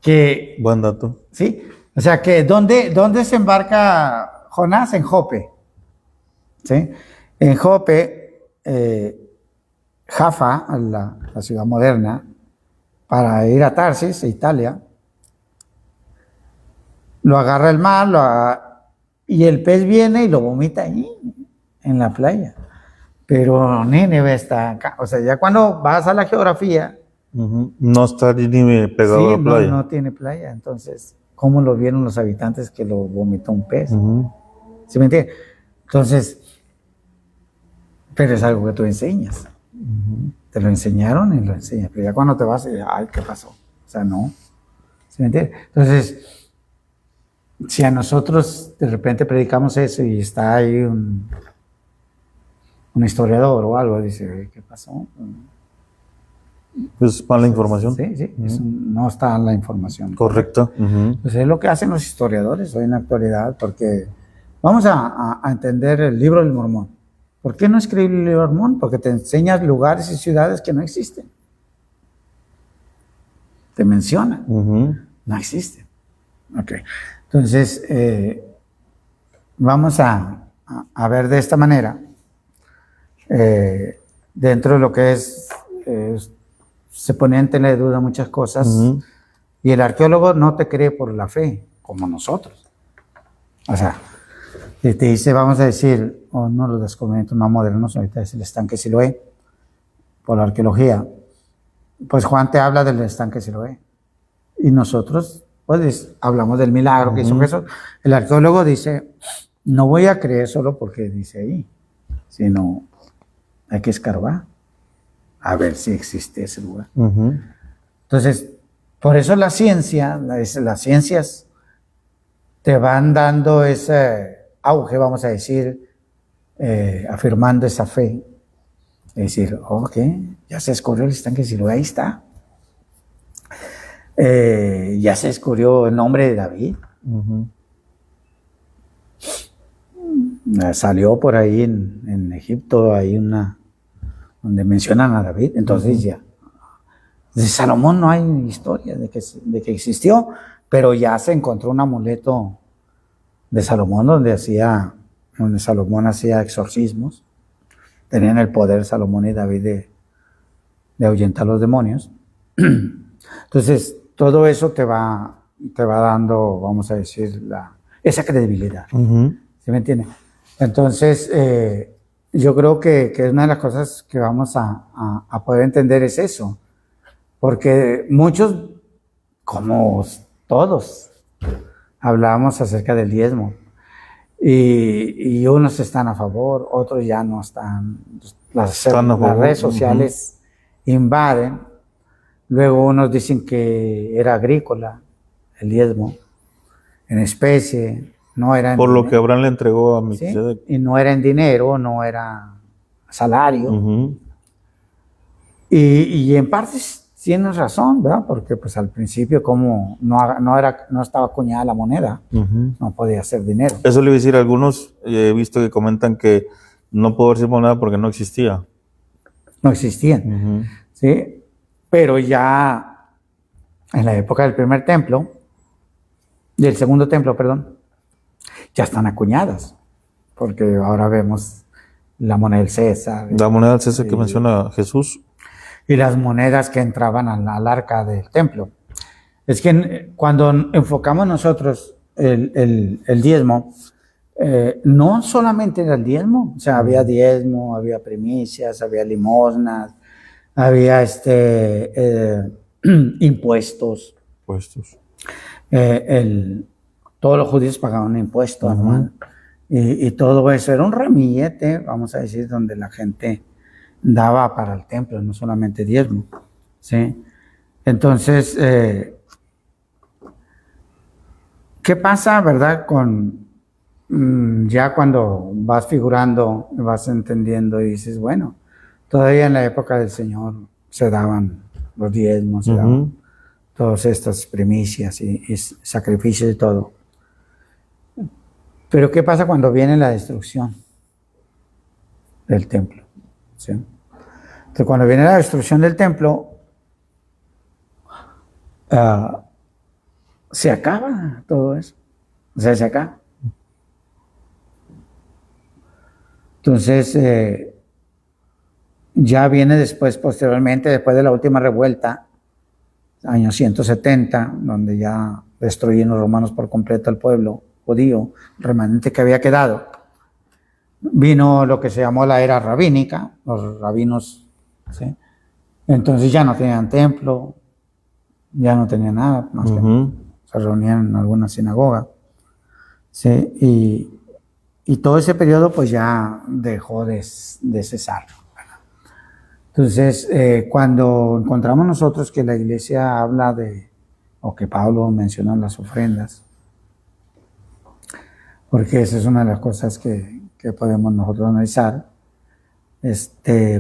que... Buen dato. Sí, o sea, que ¿dónde se embarca Jonás? En Jope. ¿Sí? En Jope, Jaffa, la ciudad moderna, para ir a Tarsis, a Italia, lo agarra el mar, y el pez viene y lo vomita ahí, en la playa. Pero Nínive está acá. O sea, ya cuando vas a la geografía... No está Nínive pegado a la playa. No tiene playa. Entonces, ¿cómo lo vieron los habitantes que lo vomitó un pez? ¿Sí me entiendes? Entonces, pero es algo que tú enseñas. Te lo enseñaron y lo enseñas. Pero ya cuando te vas, ay, ¿qué pasó? O sea, no. ¿Sí me entiende? Entonces, si a nosotros de repente predicamos eso y está ahí un historiador o algo, dice, ¿qué pasó? Es mala información. Sí, sí, no está en la información. Correcto. Pues es lo que hacen los historiadores hoy en la actualidad, porque vamos a entender el libro del Mormón. ¿Por qué no escribir el libro del Mormón? Porque te enseñas lugares y ciudades que no existen. Te menciona, no existen. Ok. Entonces, vamos a ver de esta manera, dentro de lo que se ponen en tela de duda muchas cosas, y el arqueólogo no te cree por la fe, como nosotros. O sea, si te dice, vamos a decir, uno de los descubrimientos más modernos, ahorita es el estanque Siloé, por la arqueología, pues Juan te habla del estanque Siloé. Y nosotros, pues, hablamos del milagro que hizo Jesús. El arqueólogo dice, no voy a creer solo porque dice ahí, sino hay que escarbar a ver si existe ese lugar. Entonces, por eso la ciencia, las ciencias te van dando ese auge, vamos a decir, afirmando esa fe. Es decir, ok, ya se descubrió el estanque Siloé, ahí está. Ya se descubrió el nombre de David. Salió por ahí en Egipto, hay donde mencionan a David, entonces ya. De Salomón no hay historia de que existió, pero ya se encontró un amuleto de Salomón donde Salomón hacía exorcismos. Tenían el poder Salomón y David de ahuyentar los demonios. Entonces, todo eso te va dando, vamos a decir, esa credibilidad. ¿Sí me entiende? Entonces, yo creo que una de las cosas que vamos a poder entender es eso. Porque muchos, como todos, hablábamos acerca del diezmo. Y unos están a favor, otros ya no están. Las redes sociales invaden. Luego unos dicen que era agrícola, el diezmo, en especie, no era en por dinero. lo que Abraham le entregó a Melquisedec. ¿Sí? Y no era en dinero, no era salario. Y en parte tienes razón, ¿verdad? Porque pues al principio como no estaba acuñada la moneda, no podía ser dinero. Eso le iba a decir, algunos he visto que comentan que no pudo ser moneda porque no existía. No existían, ¿sí? Pero ya en la época del primer templo, del segundo templo, perdón, ya están acuñadas, porque ahora vemos la moneda del César. La moneda del César que menciona Jesús. Y las monedas que entraban al arca del templo. Es que cuando enfocamos nosotros el diezmo, no solamente era el diezmo, o sea, había diezmo, había primicias, había limosnas, había impuestos. Todos los judíos pagaban un impuesto anual. Y todo eso era un ramillete, vamos a decir, donde la gente daba para el templo, no solamente diezmo. ¿Sí? Entonces, ¿qué pasa, verdad, ya cuando vas figurando, vas entendiendo y dices, bueno, todavía en la época del Señor se daban los diezmos, se daban todas estas primicias y sacrificios y todo. Pero ¿qué pasa cuando viene la destrucción del templo? ¿Sí? Entonces, cuando viene la destrucción del templo, se acaba todo eso. O sea, se acaba. Entonces, ya viene después, posteriormente, después de la última revuelta, año 170, donde ya destruyeron los romanos por completo al pueblo judío, remanente que había quedado. Vino lo que se llamó la era rabínica, los rabinos, ¿sí? Entonces ya no tenían templo, ya no tenían nada, más que se reunían en alguna sinagoga, ¿sí? Y todo ese periodo pues ya dejó de cesar, ¿verdad? Entonces, cuando encontramos nosotros que la iglesia habla o que Pablo menciona las ofrendas, porque esa es una de las cosas que podemos nosotros analizar,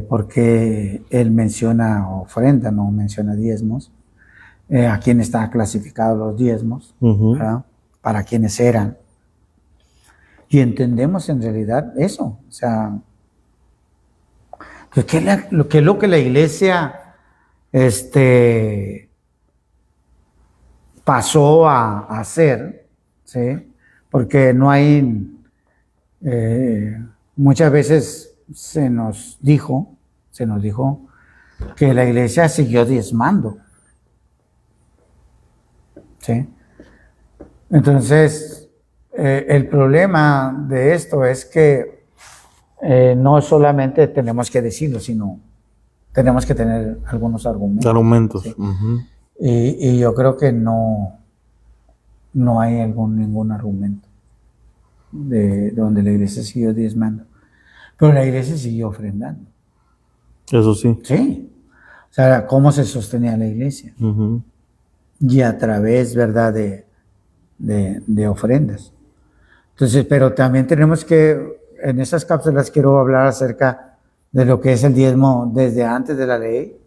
porque él menciona ofrenda, no menciona diezmos, a quién están clasificados los diezmos, ¿verdad? Para quiénes eran. Y entendemos en realidad eso, o sea, ¿qué es lo que la iglesia pasó a hacer? ¿Sí? Porque no hay, muchas veces se nos dijo que la iglesia siguió diezmando. ¿Sí? Entonces, el problema de esto es que no solamente tenemos que decirlo, sino tenemos que tener algunos argumentos. ¿Sí? Y yo creo que no hay ningún argumento de donde la iglesia siguió diezmando. Pero la iglesia siguió ofrendando. Eso sí. Sí. O sea, ¿cómo se sostenía la iglesia? Y a través, ¿verdad?, de ofrendas. Entonces, pero también tenemos que, en esas cápsulas quiero hablar acerca de lo que es el diezmo desde antes de la ley,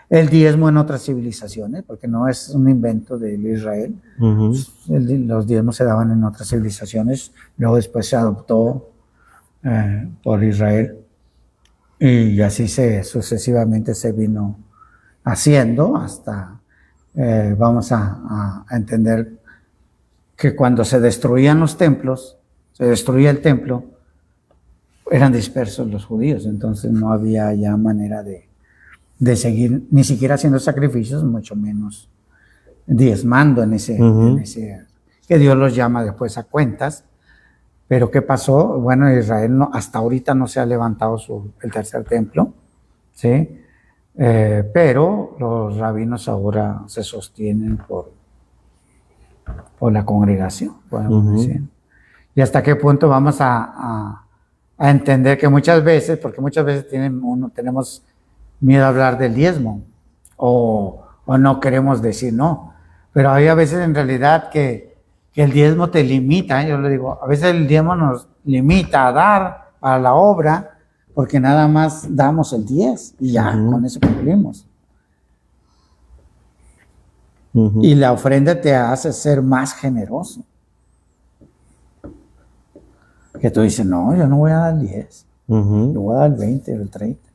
el diezmo en otras civilizaciones, porque no es un invento de Israel. Los diezmos se daban en otras civilizaciones, luego después se adoptó por Israel, y así sucesivamente se vino haciendo hasta, vamos a entender que cuando se destruían los templos, se destruía el templo, eran dispersos los judíos, entonces no había ya manera de seguir ni siquiera haciendo sacrificios, mucho menos diezmando en ese, que Dios los llama después a cuentas. Pero ¿qué pasó? Bueno, Israel hasta ahorita no se ha levantado el tercer templo, ¿sí? Pero los rabinos ahora se sostienen por la congregación, podemos decir. Y hasta qué punto vamos a entender que muchas veces, porque muchas veces tenemos miedo a hablar del diezmo, o no queremos decir no, pero hay a veces en realidad que el diezmo te limita, yo le digo, a veces el diezmo nos limita a dar a la obra, porque nada más damos el 10 y ya, con eso cumplimos. Y la ofrenda te hace ser más generoso. Que tú dices, no, yo no voy a dar el 10, yo voy a dar el 20, el 30,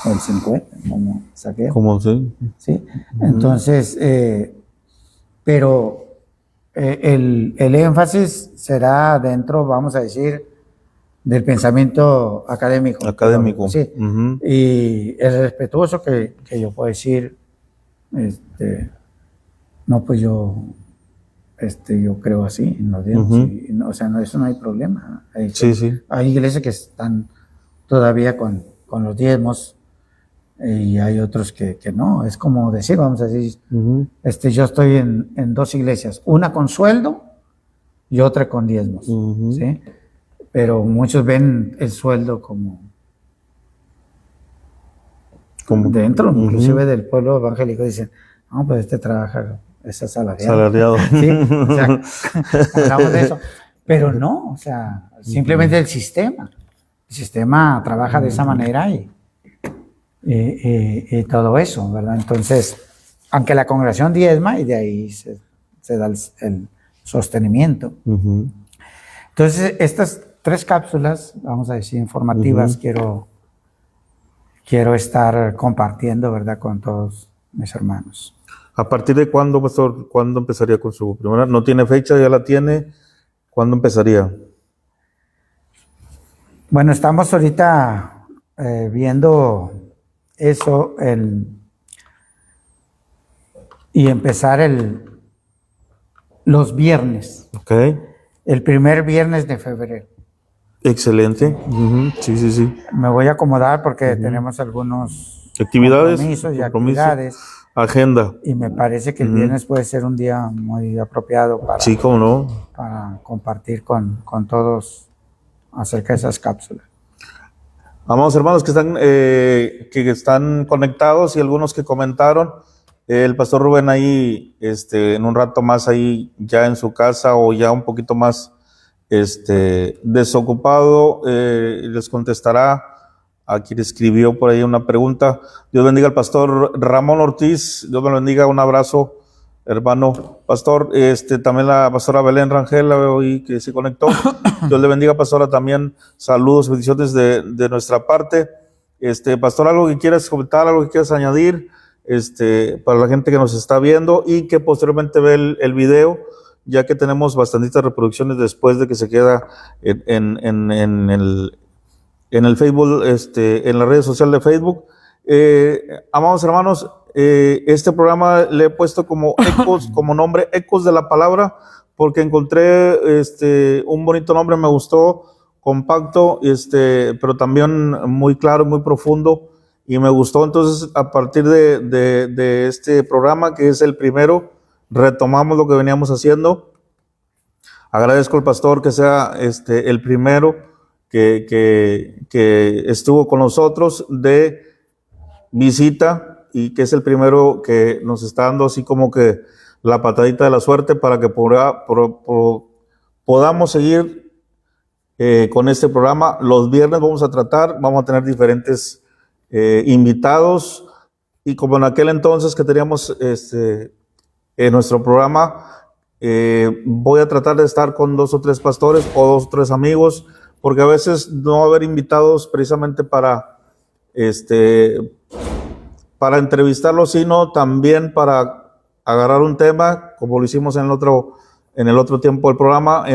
o el 50, como saqué. ¿Cómo sí? ¿Sí? Entonces, pero el énfasis será dentro, vamos a decir, del pensamiento académico. Académico. Sí. Y el respetuoso que yo puedo decir, no, pues yo creo así en los diezmos. O sea, eso no hay problema. Hay iglesias que están todavía con los diezmos y hay otros que no. Es como decir, vamos a decir, yo estoy en dos iglesias, una con sueldo y otra con diezmos, ¿sí? Pero muchos ven el sueldo como dentro, inclusive del pueblo evangélico, dicen, no, pues trabaja, es asalariado. ¿Sí? O sea, hablamos de eso. Pero no, o sea, simplemente el sistema trabaja de esa manera y todo eso, ¿verdad? Entonces, aunque la congregación diezma, y de ahí se da el sostenimiento. Entonces, estas 3 cápsulas, vamos a decir, informativas, quiero estar compartiendo, ¿verdad?, con todos mis hermanos. ¿A partir de cuándo, pastor? ¿Cuándo empezaría con su primera? ¿No tiene fecha? ¿Ya la tiene? ¿Cuándo empezaría? Bueno, estamos ahorita viendo eso y empezar los viernes. Okay. El primer viernes de febrero. Excelente. Sí. Me voy a acomodar porque tenemos algunos actividades, compromisos y actividades. Agenda. Y me parece que el viernes puede ser un día muy apropiado para, sí, cómo no, para compartir con todos acerca de esas cápsulas. Amados hermanos que están conectados y algunos que comentaron, el pastor Rubén ahí, en un rato más ahí ya en su casa o ya un poquito más, desocupado, les contestará a quien escribió por ahí una pregunta. Dios bendiga al pastor Ramón Ortiz, Dios me lo bendiga, un abrazo, hermano pastor. También la pastora Belén Rangel, la veo ahí que se conectó. Dios le bendiga, pastora, también saludos, bendiciones de nuestra parte. Pastor, algo que quieras comentar, algo que quieras añadir, para la gente que nos está viendo y que posteriormente ve el video, ya que tenemos bastantitas reproducciones después de que se queda en el Facebook, en las redes sociales de Facebook. Amados hermanos, este programa le he puesto como ecos, como nombre, Ecos de la Palabra, porque encontré un bonito nombre, me gustó, compacto, pero también muy claro, muy profundo, y me gustó. Entonces, a partir de este programa, que es el primero, retomamos lo que veníamos haciendo. Agradezco al pastor que sea el primero que estuvo con nosotros de visita y que es el primero que nos está dando así como que la patadita de la suerte para que podamos seguir con este programa. Los viernes vamos a tener diferentes invitados, y como en aquel entonces que teníamos en nuestro programa, voy a tratar de estar con 2 o 3 pastores o 2 o 3 amigos, porque a veces no va a haber invitados precisamente para entrevistarlos, sino también para agarrar un tema, como lo hicimos en el otro tiempo del programa,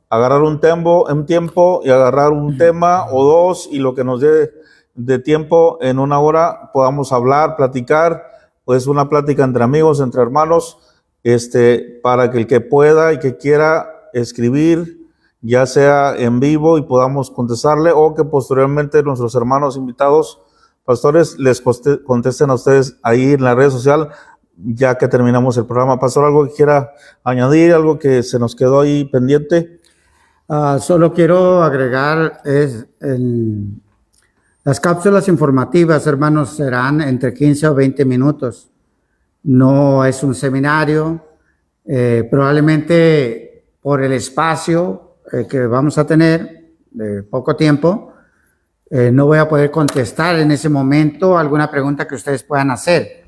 agarrar un tiempo y agarrar un tema o 2, y lo que nos dé de tiempo en una hora podamos hablar, platicar, pues una plática entre amigos, entre hermanos, para que el que pueda y que quiera escribir, ya sea en vivo y podamos contestarle, o que posteriormente nuestros hermanos invitados, pastores, les contesten a ustedes ahí en la red social, ya que terminamos el programa. Pastor, ¿algo que quiera añadir, algo que se nos quedó ahí pendiente? Solo quiero agregar, las cápsulas informativas, hermanos, serán entre 15 o 20 minutos. No es un seminario. Probablemente por el espacio que vamos a tener de poco tiempo, no voy a poder contestar en ese momento alguna pregunta que ustedes puedan hacer,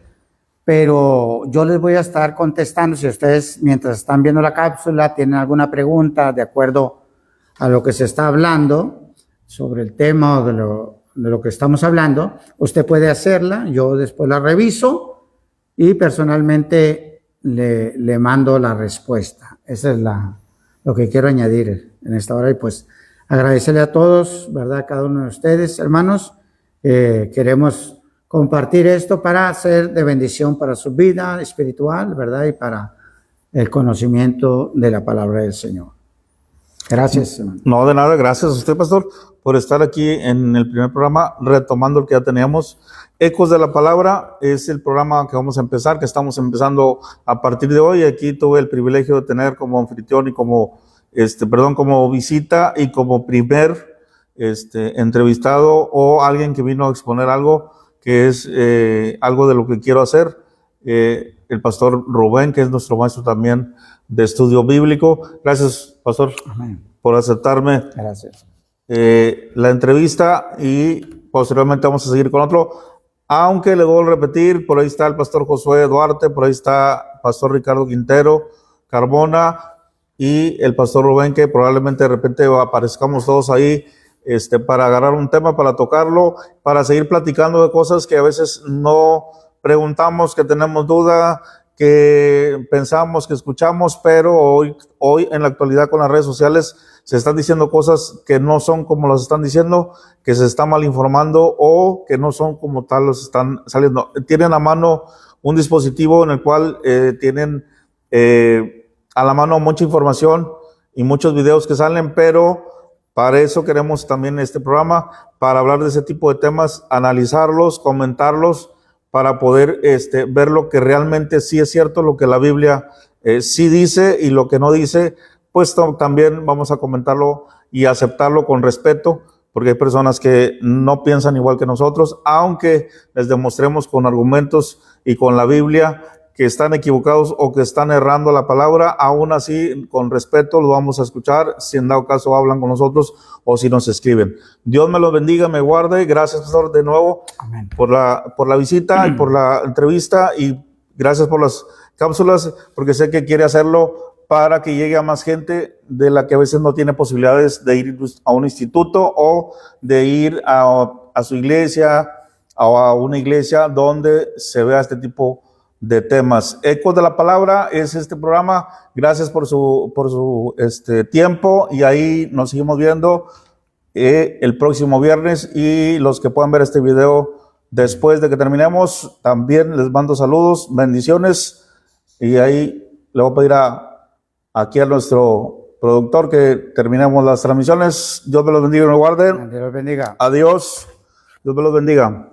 pero yo les voy a estar contestando. Si ustedes, mientras están viendo la cápsula, tienen alguna pregunta de acuerdo a lo que se está hablando sobre el tema o de lo que estamos hablando, usted puede hacerla, yo después la reviso y personalmente le mando la respuesta. Esa es lo que quiero añadir en esta hora. Y pues agradecerle a todos, ¿verdad? A cada uno de ustedes, hermanos. Queremos compartir esto para ser de bendición para su vida espiritual, ¿verdad? Y para el conocimiento de la palabra del Señor. Gracias, hermano. No, de nada, gracias a usted, pastor, por estar aquí en el primer programa, retomando el que ya teníamos. Ecos de la Palabra es el programa que vamos a empezar, que estamos empezando a partir de hoy. Aquí tuve el privilegio de tener como anfitrión y como visita y como primer entrevistado o alguien que vino a exponer algo que es algo de lo que quiero hacer, el pastor Rubén, que es nuestro maestro también de estudio bíblico. Gracias, pastor, Amén, por aceptarme. Gracias. La entrevista, y posteriormente vamos a seguir con otro, aunque le voy a repetir, por ahí está el pastor Josué Duarte, por ahí está el pastor Ricardo Quintero Carbona y el pastor Rubén, que probablemente de repente aparezcamos todos ahí para agarrar un tema, para tocarlo, para seguir platicando de cosas que a veces no preguntamos, que tenemos duda, que pensamos, que escuchamos, pero hoy en la actualidad con las redes sociales se están diciendo cosas que no son como las están diciendo, que se está mal informando o que no son como tal los están saliendo. Tienen a mano un dispositivo en el cual tienen a la mano mucha información y muchos videos que salen, pero para eso queremos también este programa, para hablar de ese tipo de temas, analizarlos, comentarlos, para poder ver lo que realmente sí es cierto, lo que la Biblia sí dice, y lo que no dice, pues también vamos a comentarlo y aceptarlo con respeto, porque hay personas que no piensan igual que nosotros, aunque les demostremos con argumentos y con la Biblia que están equivocados o que están errando la palabra. Aún así, con respeto, lo vamos a escuchar, si en dado caso hablan con nosotros o si nos escriben. Dios me los bendiga, me guarde. Gracias, pastor, de nuevo. Amén. Por la visita y por la entrevista, y gracias por las cápsulas, porque sé que quiere hacerlo para que llegue a más gente de la que a veces no tiene posibilidades de ir a un instituto o de ir a su iglesia o a una iglesia donde se vea este tipo de temas. Ecos de la Palabra es este programa. Gracias por su tiempo, y ahí nos seguimos viendo el próximo viernes, y los que puedan ver este video después de que terminemos, también les mando saludos, bendiciones, y ahí le voy a pedir aquí a nuestro productor que terminemos las transmisiones. Dios me los bendiga y me guarde. Dios los bendiga. Adiós. Dios me los bendiga.